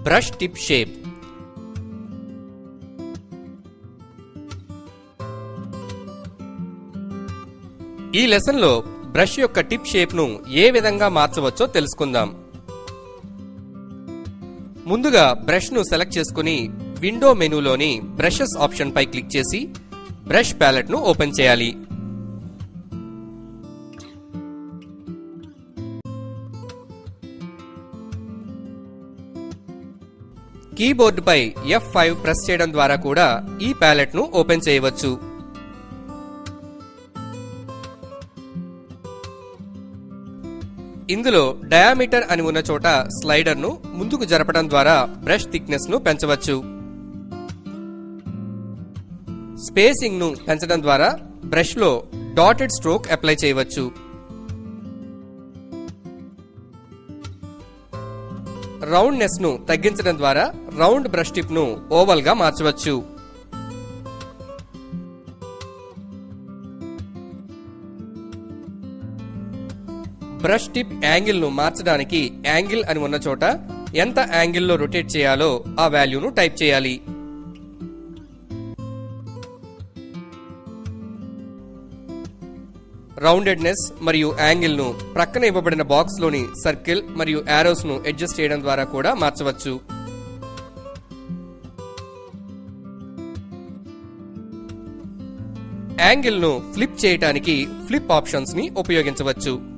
Brush tip shape. ఈ లెసన్లో brush యొక్క టిప్ షేప్ను ఏ విధంగా మార్చవచ్చో తెలుసుకుందాం. ముందుగా బ్రష్ను సెలెక్ట్ చేసుకుని విండో మెనూలోని బ్రషెస్ ఆప్షన్ పై క్లిక్ చేసి బ్రష్ ప్యాలెట్ను ఓపెన్ చేయాలి. కీబోర్డుపై F5 ప్రెస్ చేయడం ద్వారా కూడా ఈ ప్యాలెట్ను ఓపెన్ చేయవచ్చు. ఇందులో డయామీటర్ అని ఉన్న చోట స్లైడర్ను ముందుకు జరపడం ద్వారా బ్రష్ థిక్నెస్ ను పెంచవచ్చు. స్పేసింగ్ ను పెంచడం ద్వారా బ్రష్ లో డాటెడ్ స్ట్రోక్ అప్లై చేయవచ్చు. రౌండ్నెస్ ను తగ్గించడం ద్వారా రౌండ్ బ్రష్ టిప్ ను ఓవల్ గా మార్చవచ్చు. బ్రష్ టిప్ యాంగిల్ ను మార్చడానికి యాంగిల్ అని ఉన్న చోట ఎంత యాంగిల్ లో రొటేట్ చేయాలో ఆ వాల్యూను టైప్ చేయాలి. రౌండెడ్నెస్ మరియు యాంగిల్ ను ప్రక్కన ఇవ్వబడిన బాక్స్ లోని సర్కిల్ మరియు యారోస్ ను అడ్జస్ట్ చేయడం ద్వారా కూడా మార్చవచ్చు. యాంగిల్ ను ఫ్లిప్ చేయడానికి ఫ్లిప్ ఆప్షన్స్ ని ఉపయోగించవచ్చు.